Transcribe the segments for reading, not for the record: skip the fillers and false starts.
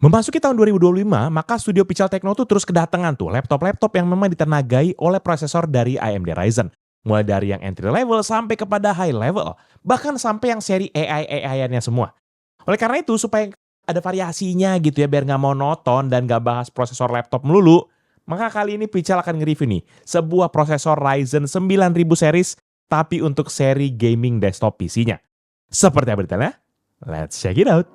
Memasuki tahun 2025, maka studio Pical Techno tuh terus kedatangan tuh laptop-laptop yang memang ditenagai oleh prosesor dari AMD Ryzen. Mulai dari yang entry level sampai kepada high level, bahkan sampai yang seri AI-AI-nya semua. Oleh karena itu, supaya ada variasinya gitu ya, biar nggak monoton dan nggak bahas prosesor laptop melulu, maka kali ini Pical akan nge-review nih, sebuah prosesor Ryzen 9000 series, tapi untuk seri gaming desktop PC-nya. Seperti apa detailnya? Let's check it out!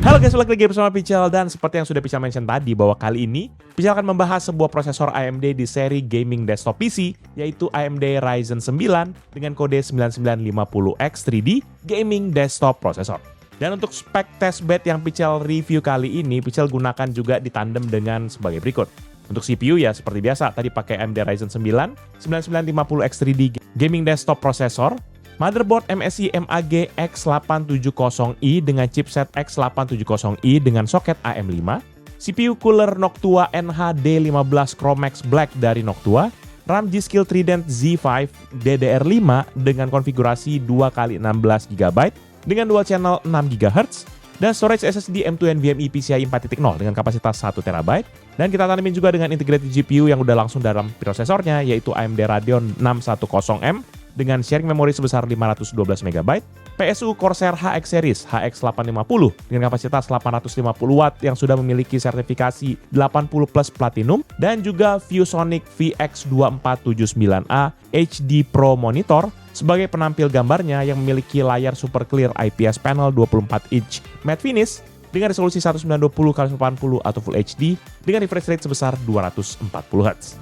Halo guys, balik lagi bersama Pical, dan seperti yang sudah Pical mention tadi bahwa kali ini Pical akan membahas sebuah prosesor AMD di seri gaming desktop PC, yaitu AMD Ryzen 9 dengan kode 9950X3D Gaming Desktop Processor. Dan untuk spek testbed yang Pical review kali ini, Pical gunakan juga ditandem dengan sebagai berikut. Untuk CPU ya seperti biasa, tadi pakai AMD Ryzen 9 9950X3D Gaming Desktop Processor, motherboard MSI MAG X870i dengan chipset X870i dengan soket AM5, CPU cooler Noctua NHD15 Chromax Black dari Noctua, RAM G-Skill Trident Z5 DDR5 dengan konfigurasi 2x16GB dengan dual channel 6GHz, dan storage SSD M2 NVMe PCIe 4.0 dengan kapasitas 1TB. Dan kita tanemin juga dengan integrated GPU yang udah langsung dalam prosesornya, yaitu AMD Radeon 610M dengan sharing memori sebesar 512MB, PSU Corsair HX Series HX850 dengan kapasitas 850W yang sudah memiliki sertifikasi 80+ Platinum, dan juga ViewSonic VX2479A HD Pro Monitor sebagai penampil gambarnya yang memiliki layar super clear IPS panel 24-inch matte finish dengan resolusi 1920x80 atau Full HD dengan refresh rate sebesar 240Hz.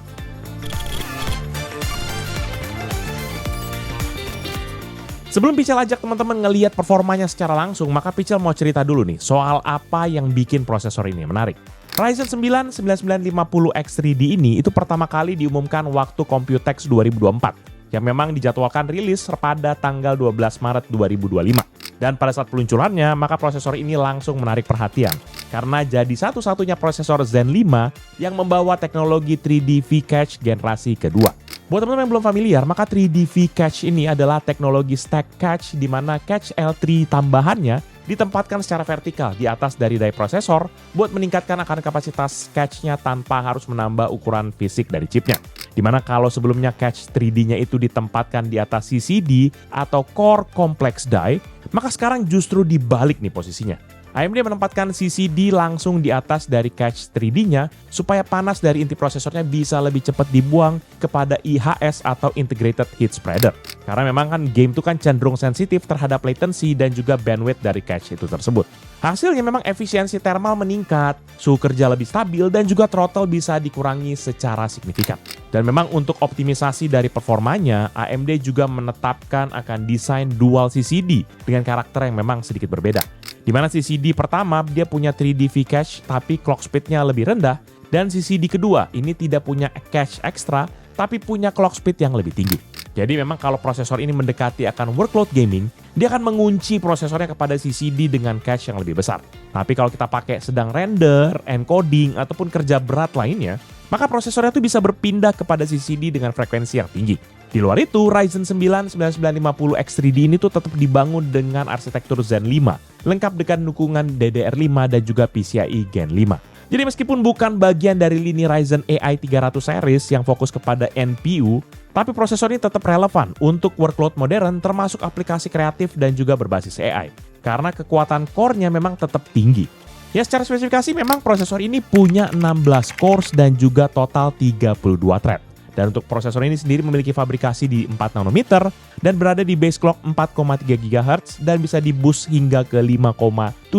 Sebelum Pical ajak teman-teman ngelihat performanya secara langsung, maka Pical mau cerita dulu nih soal apa yang bikin prosesor ini menarik. Ryzen 9 9950X3D ini itu pertama kali diumumkan waktu Computex 2024. Yang memang dijadwalkan rilis pada tanggal 12 Maret 2025. Dan pada saat peluncurannya, maka prosesor ini langsung menarik perhatian. Karena jadi satu-satunya prosesor Zen 5 yang membawa teknologi 3D V-Cache generasi kedua. Buat teman-teman yang belum familiar, maka 3D V-Cache ini adalah teknologi stack cache di mana cache L3 tambahannya ditempatkan secara vertikal di atas dari die prosesor buat meningkatkan akan kapasitas cache-nya tanpa harus menambah ukuran fisik dari chipnya. Dimana kalau sebelumnya cache 3D-nya itu ditempatkan di atas CCD atau Core Complex Die, maka sekarang justru dibalik nih posisinya. AMD menempatkan CCD langsung di atas dari cache 3D-nya supaya panas dari inti prosesornya bisa lebih cepat dibuang kepada IHS atau Integrated Heat Spreader. Karena memang kan game itu kan cenderung sensitif terhadap latency dan juga bandwidth dari cache itu tersebut. Hasilnya memang efisiensi thermal meningkat, suhu kerja lebih stabil, dan juga throttle bisa dikurangi secara signifikan. Dan memang untuk optimisasi dari performanya, AMD juga menetapkan akan desain dual CCD dengan karakter yang memang sedikit berbeda. Di mana CCD pertama dia punya 3D V-Cache tapi clock speed-nya lebih rendah, dan CCD kedua ini tidak punya cache ekstra tapi punya clock speed yang lebih tinggi. Jadi memang kalau prosesor ini mendekati akan workload gaming, dia akan mengunci prosesornya kepada CCD dengan cache yang lebih besar. Tapi kalau kita pakai sedang render, encoding, ataupun kerja berat lainnya, maka prosesornya itu bisa berpindah kepada CCD dengan frekuensi yang tinggi. Di luar itu, Ryzen 9 9950X3D ini tuh tetap dibangun dengan arsitektur Zen 5, lengkap dengan dukungan DDR5 dan juga PCIe Gen 5. Jadi meskipun bukan bagian dari lini Ryzen AI 300 series yang fokus kepada NPU, tapi prosesor ini tetap relevan untuk workload modern termasuk aplikasi kreatif dan juga berbasis AI. Karena kekuatan core-nya memang tetap tinggi. Ya secara spesifikasi memang prosesor ini punya 16 cores dan juga total 32 thread. Dan untuk prosesor ini sendiri memiliki fabrikasi di 4 nanometer dan berada di base clock 4,3 GHz dan bisa di boost hingga ke 5,75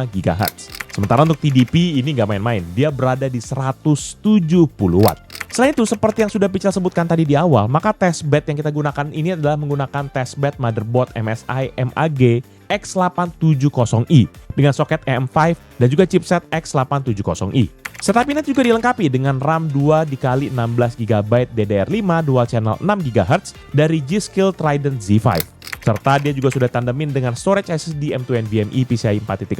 GHz. Sementara untuk TDP ini nggak main-main, dia berada di 170 Watt. Selain itu, seperti yang sudah Pical sebutkan tadi di awal, maka testbed yang kita gunakan ini adalah menggunakan testbed motherboard MSI MAG X870i dengan soket AM5 dan juga chipset X870i. Setup-nya juga dilengkapi dengan RAM 2x16GB DDR5 dual channel 6GHz dari G-Skill Trident Z5. Serta dia juga sudah tandemin dengan storage SSD M2 NVMe PCIe 4.0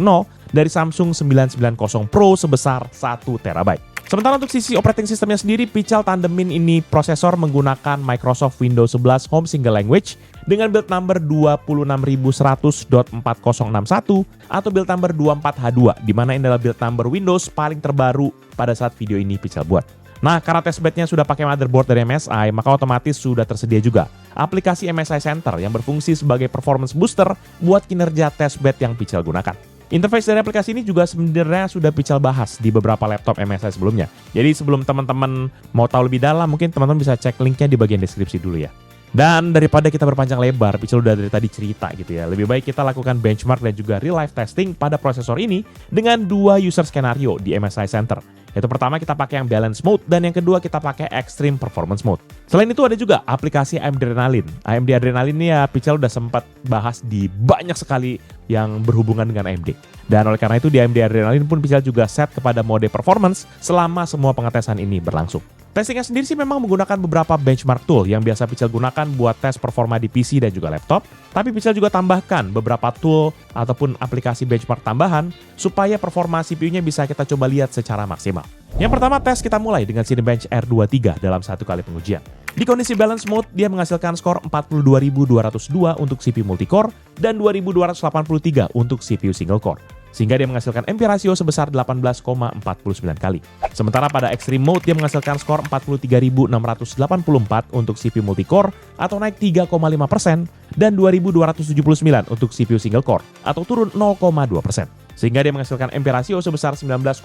dari Samsung 990 Pro sebesar 1TB. Sementara untuk sisi operating systemnya sendiri, Pical tandemin ini prosesor menggunakan Microsoft Windows 11 Home Single Language dengan build number 26100.4061 atau build number 24H2, di mana ini adalah build number Windows paling terbaru pada saat video ini Pical buat. Nah, karena testbednya sudah pakai motherboard dari MSI, maka otomatis sudah tersedia juga aplikasi MSI Center yang berfungsi sebagai performance booster buat kinerja testbed yang Pical gunakan. Interface dari aplikasi ini juga sebenarnya sudah Pical bahas di beberapa laptop MSI sebelumnya. Jadi sebelum teman-teman mau tahu lebih dalam, mungkin teman-teman bisa cek linknya di bagian deskripsi dulu ya. Dan daripada kita berpanjang lebar, Pical udah dari tadi cerita gitu ya. Lebih baik kita lakukan benchmark dan juga real life testing pada prosesor ini dengan 2 user skenario di MSI Center. Yaitu pertama kita pakai yang balance mode dan yang kedua kita pakai extreme performance mode. Selain itu ada juga aplikasi AMD Adrenalin. AMD Adrenalin ini ya Pical udah sempat bahas di banyak sekali yang berhubungan dengan AMD. Dan oleh karena itu di AMD Adrenalin pun Pical juga set kepada mode performance selama semua pengetesan ini berlangsung. Testingnya sendiri sih memang menggunakan beberapa benchmark tool yang biasa Pical gunakan buat tes performa di PC dan juga laptop. Tapi Pical juga tambahkan beberapa tool ataupun aplikasi benchmark tambahan supaya performa CPU-nya bisa kita coba lihat secara maksimal. Yang pertama tes kita mulai dengan Cinebench R23 dalam satu kali pengujian. Di kondisi balance mode, dia menghasilkan skor 42.202 untuk CPU multicore dan 2.283 untuk CPU single core. Sehingga dia menghasilkan MP rasio sebesar 18,49 kali. Sementara pada extreme mode dia menghasilkan skor 43.684 untuk CPU multicore atau naik 3,5% dan 2.279 untuk CPU single core atau turun 0,2%. Sehingga dia menghasilkan MP rasio sebesar 19,17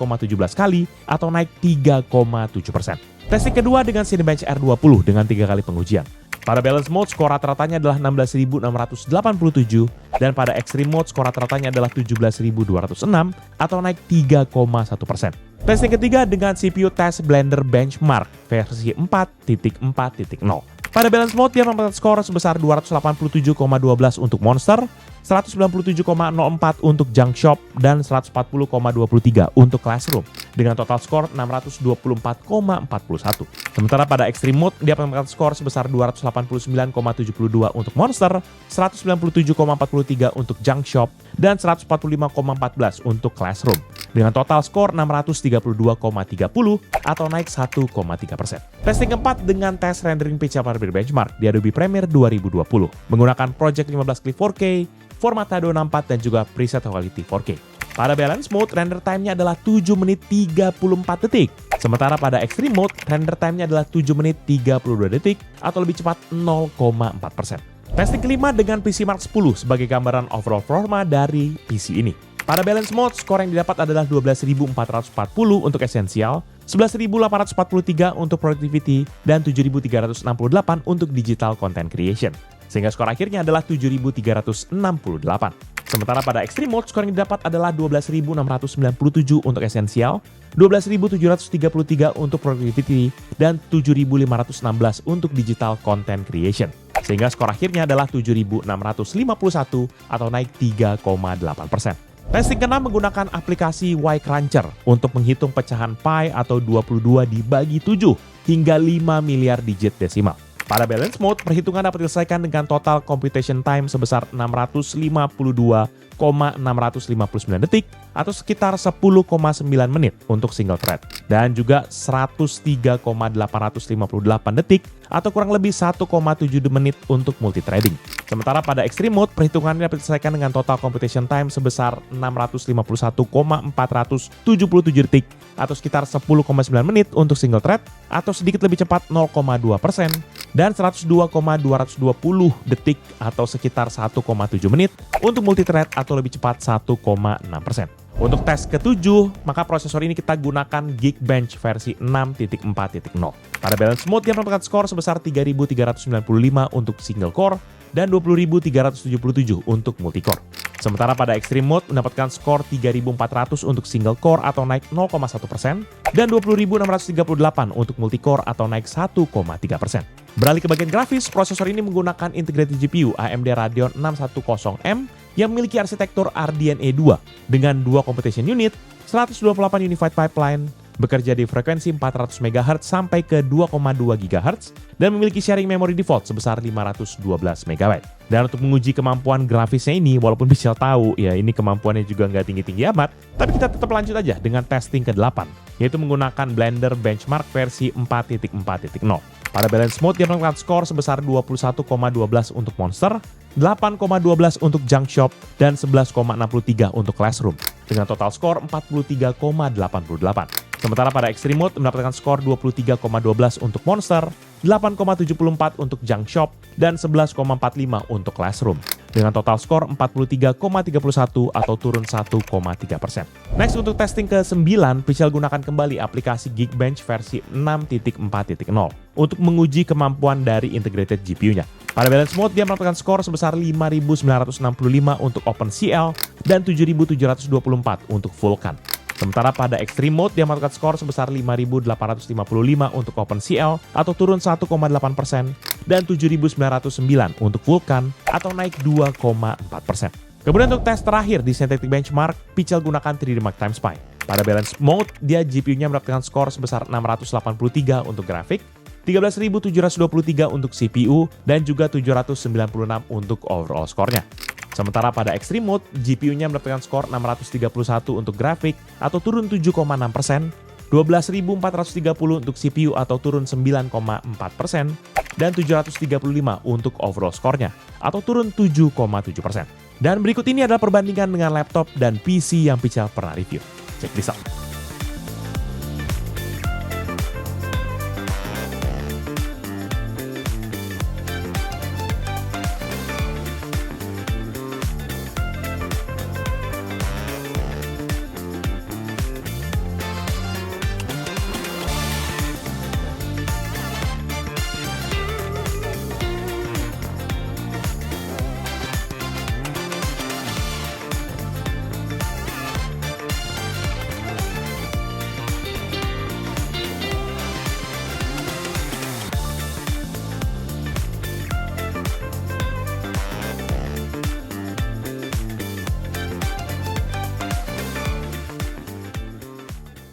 kali atau naik 3,7%. Testing kedua dengan Cinebench R20 dengan 3 kali pengujian. Pada balance mode, skor rata-ratanya adalah 16.687 dan pada extreme mode, skor rata-ratanya adalah 17.206 atau naik 3,1%. Testing ketiga dengan CPU Test Blender Benchmark versi 4.4.0. Pada balance mode, dia mendapatkan skor sebesar 287,12 untuk Monster, 197,04 untuk Junk Shop, dan 140,23 untuk Classroom, dengan total skor 624,41. Sementara pada Extreme Mode, dia mendapatkan skor sebesar 289,72 untuk Monster, 197,43 untuk Junk Shop, dan 145,14 untuk Classroom, dengan total skor 632,30 atau naik 1,3%. Testing keempat dengan tes rendering Pical pada benchmark di Adobe Premiere 2020 menggunakan Project 15 Clip 4K, format H264 dan juga preset quality 4K. Pada balance mode, render time-nya adalah 7 menit 34 detik. Sementara pada extreme mode, render time-nya adalah 7 menit 32 detik atau lebih cepat 0,4%. Testing kelima dengan PC Mark 10 sebagai gambaran overall performa dari PC ini. Pada balance mode, skor yang didapat adalah 12.440 untuk Essential, 11.843 untuk Productivity, dan 7.368 untuk Digital Content Creation. Sehingga skor akhirnya adalah 7.368. Sementara pada Extreme Mode, skor yang didapat adalah 12.697 untuk Essential, 12.733 untuk Productivity, dan 7.516 untuk Digital Content Creation. Sehingga skor akhirnya adalah 7.651 atau naik 3,8%. Testing ke-6 menggunakan aplikasi Y-Cruncher untuk menghitung pecahan pi atau 22 dibagi 7 hingga 5 miliar digit desimal. Pada balance mode, perhitungan dapat diselesaikan dengan total computation time sebesar 652,659 detik atau sekitar 10,9 menit untuk single thread dan juga 103,858 detik atau kurang lebih 1,7 menit untuk multithreading. Sementara pada extreme mode, perhitungannya dapat diselesaikan dengan total computation time sebesar 651,477 detik atau sekitar 10,9 menit untuk single thread atau sedikit lebih cepat 0,2% dan 102,220 detik atau sekitar 1,7 menit untuk multithread atau lebih cepat 1,6%. Untuk tes ke-7, maka prosesor ini kita gunakan Geekbench versi 6.4.0. Pada balance mode, dia mendapatkan skor sebesar 3.395 untuk single core dan 20.377 untuk multicore. Sementara pada extreme mode mendapatkan skor 3.400 untuk single core atau naik 0,1% dan 20.638 untuk multicore atau naik 1,3%. Beralih ke bagian grafis, prosesor ini menggunakan integrated GPU AMD Radeon 610M yang memiliki arsitektur RDNA 2 dengan 2 computation unit, 128 unified pipeline, bekerja di frekuensi 400 MHz sampai ke 2,2 GHz, dan memiliki sharing memori default sebesar 512 MB. Dan untuk menguji kemampuan grafisnya ini, walaupun Pichel tahu ya ini kemampuannya juga nggak tinggi-tinggi amat, tapi kita tetap lanjut aja dengan testing ke-8, yaitu menggunakan Blender Benchmark versi 4.4.0. Pada balance mode, dia mendapatkan skor sebesar 21,12 untuk Monster, 8,12 untuk Junk Shop, dan 11,63 untuk Classroom, dengan total skor 43,88. Sementara pada Extreme Mode mendapatkan skor 23,12 untuk Monster, 8,74 untuk Junk Shop, dan 11,45 untuk Classroom, dengan total skor 43,31 atau turun 1,3%. Next, untuk testing ke-9, Pichel gunakan kembali aplikasi Geekbench versi 6.4.0 untuk menguji kemampuan dari integrated GPU-nya. Pada balance mode, dia mendapatkan skor sebesar 5.965 untuk OpenCL dan 7.724 untuk Vulkan. Sementara pada Extreme Mode, dia mendapatkan skor sebesar 5.855 untuk OpenCL atau turun 1,8% dan 7.909 untuk Vulkan atau naik 2,4%. Kemudian untuk tes terakhir di Synthetic Benchmark, Pichel gunakan 3D Mark Time Spy. Pada balance mode, dia GPU-nya mendapatkan skor sebesar 683 untuk grafik, 13.723 untuk CPU, dan juga 796 untuk overall skornya. Sementara pada Extreme Mode, GPU-nya mendapatkan skor 631 untuk grafik atau turun 7,6%, 12.430 untuk CPU atau turun 9,4%, dan 735 untuk overall skornya atau turun 7,7%. Dan berikut ini adalah perbandingan dengan laptop dan PC yang Pichel pernah review. Check this out.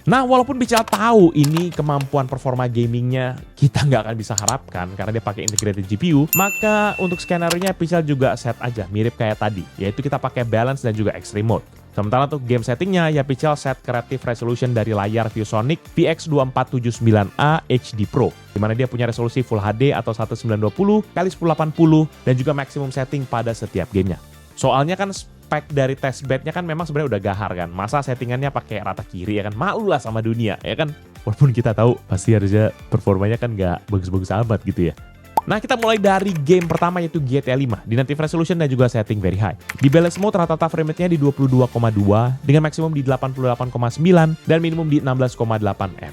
Nah, walaupun Pichel tahu ini kemampuan performa gamingnya kita nggak akan bisa harapkan karena dia pakai integrated GPU, maka untuk skenario-nya Pichel juga set aja mirip kayak tadi, yaitu kita pakai balance dan juga extreme mode. Sementara untuk game settingnya, ya Pichel set creative resolution dari layar ViewSonic VX2479A HD Pro, dimana dia punya resolusi Full HD atau 1920x1080 dan juga maximum setting pada setiap gamenya. Soalnya kan spek dari test bednya kan memang sebenarnya udah gahar kan. Masa settingannya pakai rata kiri ya kan, malu lah sama dunia ya kan. Walaupun kita tahu pasti harusnya performanya kan nggak bagus-bagus amat gitu ya. Nah, kita mulai dari game pertama yaitu GTA 5 di native resolution dan juga setting very high. Di balance mode rata-rata frame rate-nya di 22,2 dengan maksimum di 88,9 dan minimum di 16,8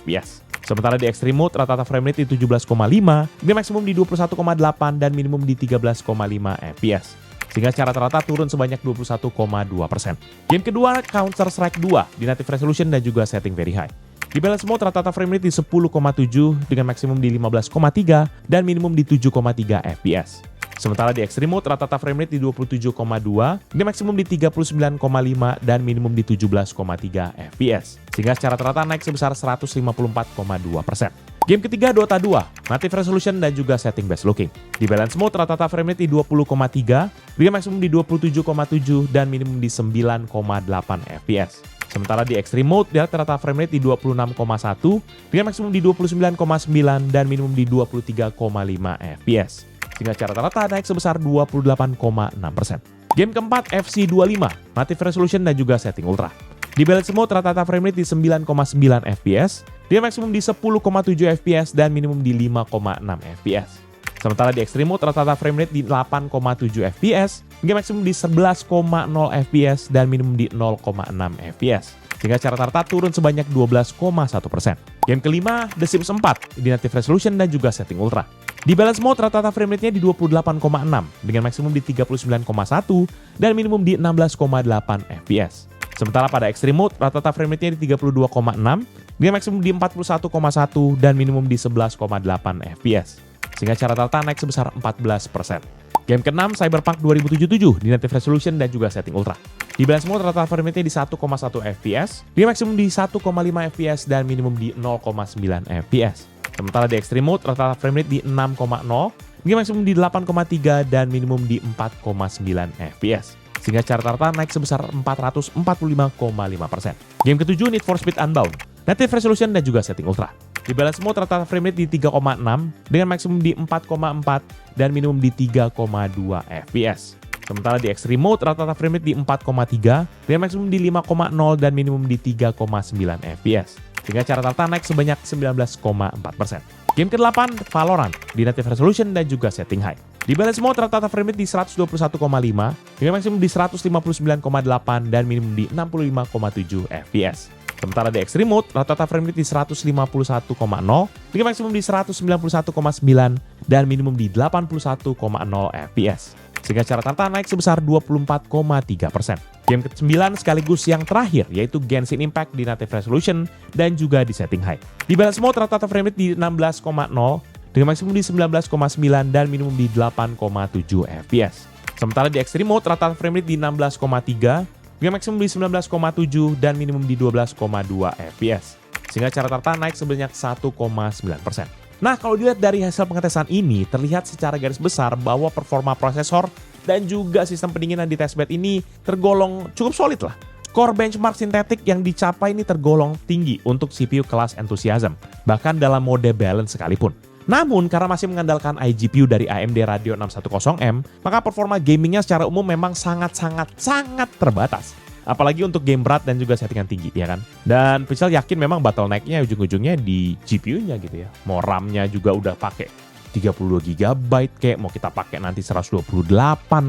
fps. Sementara di extreme mode rata-rata frame rate di 17,5 dengan maksimum di 21,8 dan minimum di 13,5 fps. Sehingga secara rata-rata turun sebanyak 21,2%. Game kedua Counter-Strike 2 di native resolution dan juga setting very high. Di balance mode rata-rata frame rate di 10,7 dengan maksimum di 15,3 dan minimum di 7,3 fps. Sementara di extreme mode rata-rata frame rate di 27,2 dengan maksimum di 39,5 dan minimum di 17,3 fps. Sehingga secara rata-rata naik sebesar 154,2%. Game ketiga Dota 2, native resolution dan juga setting best looking. Di balance mode rata-rata frame rate di 20,3 dengan maksimum di 27,7 dan minimum di 9,8 fps. Sementara di extreme mode rata-rata frame rate di 26,1 dengan maksimum di 29,9 dan minimum di 23,5 fps. Sehingga secara rata-rata naik sebesar 28,6%. Game keempat FC25, native resolution dan juga setting ultra. Di balance mode rata-rata frame rate di 9,9 fps, dia maksimum di 10,7 fps dan minimum di 5,6 fps. Sementara di extreme mode rata-rata frame rate di 8,7 fps, hingga maksimum di 11,0 fps dan minimum di 0,6 fps. Sehingga secara rata-rata turun sebanyak 12,1%. Game kelima The Sims 4 di native resolution dan juga setting ultra. Di balance mode rata-rata frame rate-nya di 28,6 dengan maksimum di 39,1 dan minimum di 16,8 fps. Sementara pada extreme mode rata-rata frame rate-nya di 32,6 dengan maksimum di 41,1 dan minimum di 11,8 fps. Sehingga secara rata-rata naik sebesar 14%. Game ke-6 Cyberpunk 2077 di native resolution dan juga setting ultra. Di balance mode rata-rata frame rate di 1,1 fps, di maksimum di 1,5 fps dan minimum di 0,9 fps. Sementara di extreme mode rata-rata frame rate di 6,0, di maksimum di 8,3 dan minimum di 4,9 fps. Sehingga secara rata naik sebesar 445,5%. Game ketujuh Need for Speed Unbound, native resolution dan juga setting ultra. Di balance mode rata-rata frame rate di 3,6 dengan maksimum di 4,4 dan minimum di 3,2 fps. Sementara di extreme mode rata-rata frame rate di 4,3 dengan maksimum di 5,0 dan minimum di 3,9 fps. Sehingga secara rata naik sebanyak 19,4%. Game ke-8 Valorant di native resolution dan juga setting high. Di balance mode rata-rata frame rate di 121,5 dengan maksimum di 159,8 dan minimum di 65,7 fps. Sementara di extreme mode rata-rata frame rate di 151,0 dengan maksimum di 191,9 dan minimum di 81,0 fps. Sehingga secara rata naik sebesar 24,3%. Game ke-9 sekaligus yang terakhir yaitu Genshin Impact di native resolution dan juga di setting high. Di balance mode rata-rata frame rate di 16,0 dengan maksimum di 19,9 dan minimum di 8,7 fps. Sementara di extreme mode rata-rata frame rate di 16,3 dengan maksimum di 19,7 dan minimum di 12,2 fps. Sehingga secara rata naik sebanyak 1,9%. Nah, kalau dilihat dari hasil pengetesan ini, terlihat secara garis besar bahwa performa prosesor dan juga sistem pendinginan di testbed ini tergolong cukup solid lah. Core benchmark sintetik yang dicapai ini tergolong tinggi untuk CPU kelas Enthusiasm, bahkan dalam mode balance sekalipun. Namun, karena masih mengandalkan iGPU dari AMD Radeon 610M, maka performa gamingnya secara umum memang sangat terbatas. Apalagi untuk game berat dan juga settingan tinggi, ya kan? Dan Pichel yakin memang bottleneck-nya ujung-ujungnya di GPU-nya gitu ya. Mau RAM-nya juga udah pakai 32 GB kayak, mau kita pakai nanti 128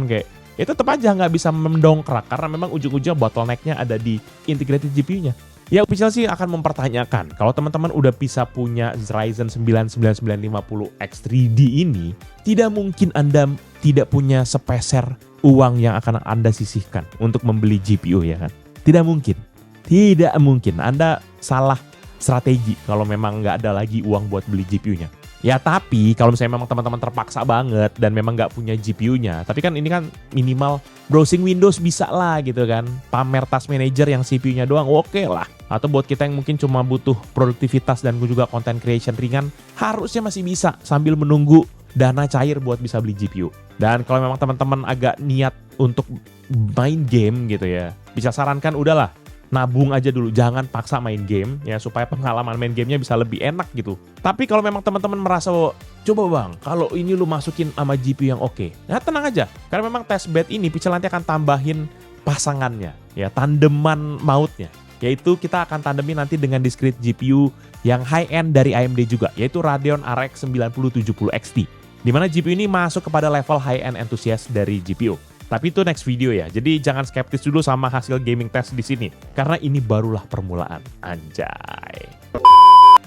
kayak. Ya tetap aja nggak bisa mendongkrak karena memang ujung-ujungnya bottleneck-nya ada di integrated GPU-nya. Ya, Pichel sih akan mempertanyakan kalau teman-teman udah bisa punya Ryzen 9 9950X3D ini, tidak mungkin Anda tidak punya sepeser uang yang akan Anda sisihkan untuk membeli GPU, ya kan? Tidak mungkin. Tidak mungkin. Anda salah strategi kalau memang nggak ada lagi uang buat beli GPU-nya. Ya tapi kalau misalnya memang teman-teman terpaksa banget dan memang nggak punya GPU-nya, tapi kan ini kan minimal browsing Windows bisa lah gitu kan. Pamer Task Manager yang CPU-nya doang oke lah. Atau buat kita yang mungkin cuma butuh produktivitas dan juga content creation ringan, harusnya masih bisa sambil menunggu dana cair buat bisa beli GPU. Dan kalau memang teman-teman agak niat untuk main game gitu ya, bisa sarankan udahlah, nabung aja dulu, jangan paksa main game ya supaya pengalaman main gamenya bisa lebih enak gitu. Tapi kalau memang teman-teman merasa coba bang, kalau ini lu masukin sama GPU yang oke, ya tenang aja. Karena memang testbed ini Pichel nanti akan tambahin pasangannya, ya tandeman mautnya. Yaitu kita akan tandemin nanti dengan discrete GPU yang high-end dari AMD juga, yaitu Radeon RX 9070 XT. Dimana GPU ini masuk kepada level high-end enthusiast dari GPU. Tapi itu next video ya, jadi jangan skeptis dulu sama hasil gaming test di sini. Karena ini barulah permulaan, anjay.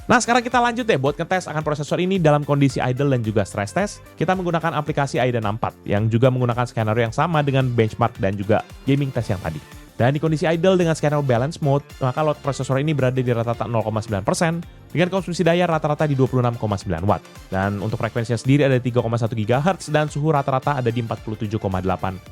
Nah sekarang kita lanjut deh buat ngetes akan prosesor ini dalam kondisi idle dan juga stress test. Kita menggunakan aplikasi AIDA 64 yang juga menggunakan skenario yang sama dengan benchmark dan juga gaming test yang tadi. Dan di kondisi idle dengan skenario balance mode, maka load prosesor ini berada di rata-rata 0,9% dengan konsumsi daya rata-rata di 26,9 Watt. Dan untuk frekuensinya sendiri ada 3,1 GHz dan suhu rata-rata ada di 47,8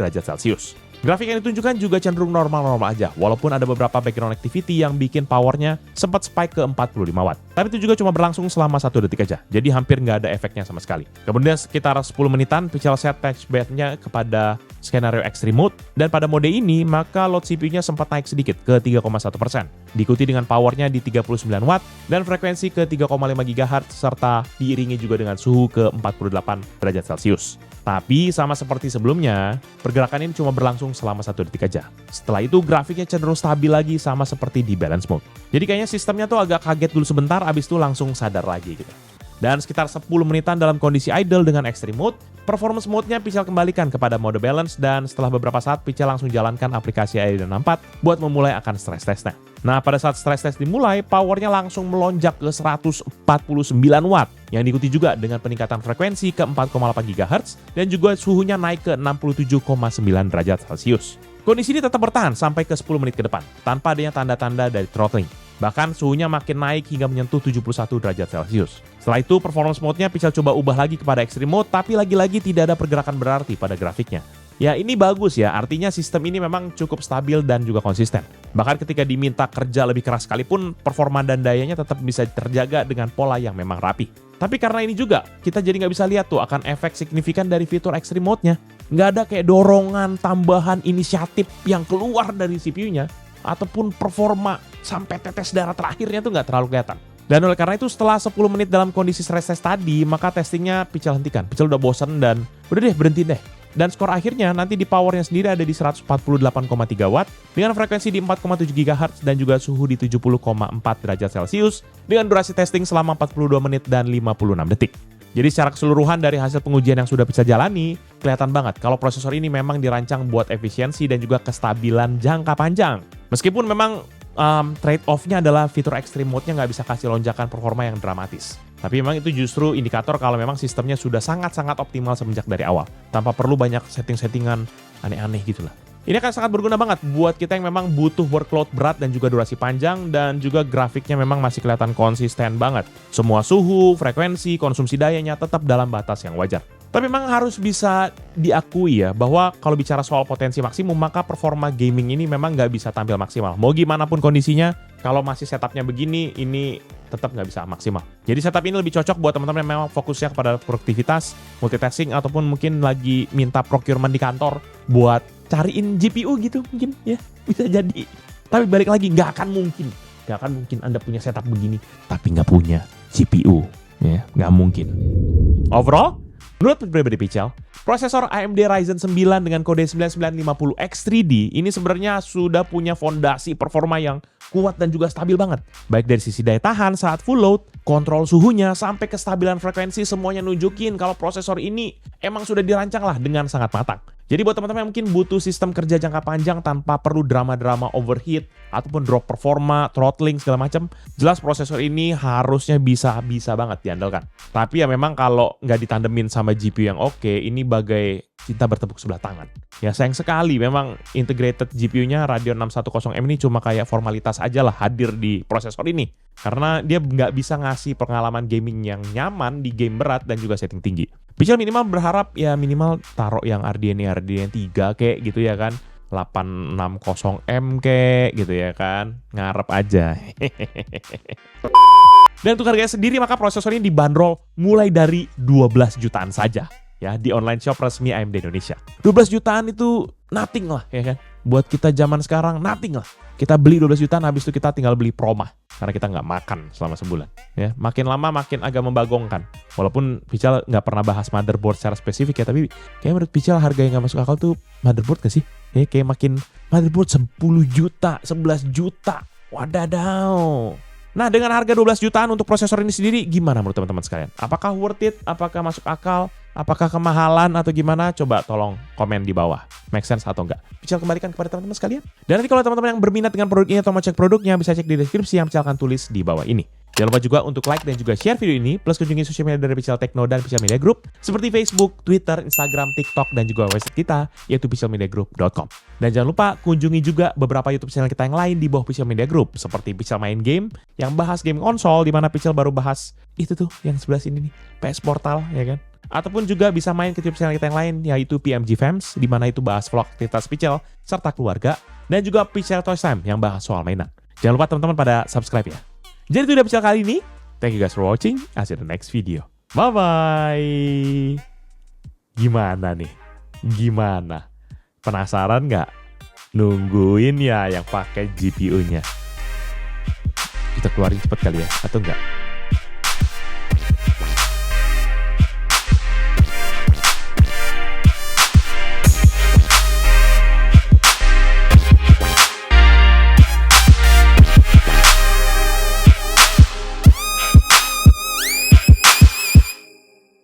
derajat Celcius. Grafik yang ditunjukkan juga cenderung normal-normal aja, walaupun ada beberapa background activity yang bikin powernya sempat spike ke 45 Watt. Tapi itu juga cuma berlangsung selama 1 detik aja, jadi hampir nggak ada efeknya sama sekali. Kemudian sekitar 10 menitan, Pichel set touchpad-nya kepada skenario extreme mode, dan pada mode ini maka load CPU-nya sempat naik sedikit ke 3,1%, diikuti dengan powernya di 39 Watt dan frekuensi ke 3,5 GHz serta diiringi juga dengan suhu ke 48 derajat Celcius. Tapi sama seperti sebelumnya, pergerakan ini cuma berlangsung selama 1 detik aja. Setelah itu grafiknya cenderung stabil lagi sama seperti di balance mode. Jadi kayaknya sistemnya tuh agak kaget dulu sebentar, abis itu langsung sadar lagi gitu. Dan sekitar 10 menitan dalam kondisi idle dengan extreme mode, performance mode-nya Pichel kembalikan kepada mode balance dan setelah beberapa saat Pichel langsung jalankan aplikasi AIDA 64 buat memulai akan stress testnya. Nah pada saat stress test dimulai, powernya langsung melonjak ke 149 Watt yang diikuti juga dengan peningkatan frekuensi ke 4,8 GHz dan juga suhunya naik ke 67,9 derajat Celcius. Kondisi ini tetap bertahan sampai ke 10 menit ke depan tanpa adanya tanda-tanda dari throttling. Bahkan suhunya makin naik hingga menyentuh 71 derajat Celcius. Setelah itu performance mode-nya Pichel coba ubah lagi kepada extreme mode, tapi lagi-lagi tidak ada pergerakan berarti pada grafiknya. Ya ini bagus ya, artinya sistem ini memang cukup stabil dan juga konsisten. Bahkan ketika diminta kerja lebih keras sekalipun, performa dan dayanya tetap bisa terjaga dengan pola yang memang rapi. Tapi karena ini juga, kita jadi nggak bisa lihat tuh akan efek signifikan dari fitur Extreme Mode-nya. Nggak ada kayak dorongan tambahan inisiatif yang keluar dari CPU-nya, ataupun performa sampai tetes darah terakhirnya tuh nggak terlalu kelihatan. Dan oleh karena itu setelah 10 menit dalam kondisi stress test tadi, maka testingnya Pichel hentikan. Pichel udah bosen dan udah deh berhenti deh. Dan skor akhirnya nanti di powernya sendiri ada di 148,3 watt dengan frekuensi di 4,7 GHz dan juga suhu di 70,4 derajat Celcius dengan durasi testing selama 42 menit dan 56 detik. Jadi secara keseluruhan dari hasil pengujian yang sudah bisa jalani, kelihatan banget kalau prosesor ini memang dirancang buat efisiensi dan juga kestabilan jangka panjang. Meskipun memang trade-off-nya adalah fitur Extreme Mode-nya nggak bisa kasih lonjakan performa yang dramatis. Tapi memang itu justru indikator kalau memang sistemnya sudah sangat-sangat optimal semenjak dari awal. Tanpa perlu banyak setting-settingan aneh-aneh gitu lah. Ini akan sangat berguna banget buat kita yang memang butuh workload berat dan juga durasi panjang. Dan juga grafiknya memang masih kelihatan konsisten banget. Semua suhu, frekuensi, konsumsi dayanya tetap dalam batas yang wajar. Tapi memang harus bisa diakui ya, bahwa kalau bicara soal potensi maksimum, maka performa gaming ini memang nggak bisa tampil maksimal. Mau gimana pun kondisinya, kalau masih setupnya begini, ini tetap nggak bisa maksimal. Jadi setup ini lebih cocok buat teman-teman yang memang fokusnya kepada produktivitas, multitasking, ataupun mungkin lagi minta procurement di kantor buat cariin GPU gitu mungkin ya, bisa jadi. Tapi balik lagi, nggak akan mungkin Anda punya setup begini, tapi nggak punya GPU. Ya, nggak mungkin. Overall, menurut pribadi Pichel, prosesor AMD Ryzen 9 dengan kode 9950X3D ini sebenarnya sudah punya fondasi performa yang kuat dan juga stabil banget. Baik dari sisi daya tahan saat full load, kontrol suhunya, sampai kestabilan frekuensi semuanya nunjukin kalau prosesor ini emang sudah dirancang lah dengan sangat matang. Jadi buat teman-teman yang mungkin butuh sistem kerja jangka panjang tanpa perlu drama-drama overheat ataupun drop performa, throttling segala macam, jelas prosesor ini harusnya bisa banget diandalkan. Tapi ya memang kalau nggak ditandemin sama GPU yang oke, ini bagai cinta bertepuk sebelah tangan. Ya sayang sekali memang integrated GPU-nya Radeon 610M ini cuma kayak formalitas aja lah hadir di prosesor ini. Karena dia nggak bisa ngasih pengalaman gaming yang nyaman di game berat dan juga setting tinggi. Pichel minimal berharap ya minimal taruh yang RDNA 3 kayak gitu ya kan. 860M kayak gitu ya kan. Ngarep aja. Dan untuk harganya sendiri maka prosesor ini dibanderol mulai dari 12 jutaan saja. Ya, di online shop resmi AMD Indonesia. 12 jutaan itu nothing lah ya kan. Buat kita zaman sekarang nothing lah. Kita beli 12 jutaan habis itu kita tinggal beli promah. Karena kita nggak makan selama sebulan. Ya, makin lama makin agak membagongkan. Walaupun Pichel nggak pernah bahas motherboard secara spesifik ya. Tapi kayak menurut Pichel harga yang nggak masuk akal tuh motherboard gak sih? Ya, kayak makin motherboard 10 juta, 11 juta. Wadadaw. Nah, dengan harga 12 jutaan untuk prosesor ini sendiri, gimana menurut teman-teman sekalian? Apakah worth it? Apakah masuk akal? Apakah kemahalan atau gimana? Coba tolong komen di bawah. Make sense atau enggak? Pichel kembalikan kepada teman-teman sekalian. Dan nanti kalau teman-teman yang berminat dengan produk ini atau mau cek produknya, bisa cek di deskripsi yang Pichel akan tulis di bawah ini. Jangan lupa juga untuk like dan juga share video ini, plus kunjungi sosial media dari Pichel Techno dan Pichel Media Group, seperti Facebook, Twitter, Instagram, TikTok, dan juga website kita, yaitu pichelmediagroup.com. Dan jangan lupa kunjungi juga beberapa YouTube channel kita yang lain di bawah Pichel Media Group, seperti Pichel Main Game, yang bahas game konsol, di mana Pichel baru bahas itu tuh, yang sebelah sini nih, PS Portal, ya kan? Ataupun juga bisa main ke YouTube channel kita yang lain, yaitu PMG Fams, di mana itu bahas vlog aktivitas Pichel, serta keluarga, dan juga Pichel Toys Time, yang bahas soal mainan. Jangan lupa teman-teman pada subscribe ya. Jadi itu udah Pichel kali ini. Thank you guys for watching. I'll see you in the next video. Bye-bye. Gimana nih? Gimana? Penasaran nggak? Nungguin ya yang pakai GPU-nya. Kita keluarin cepet kali ya, atau enggak?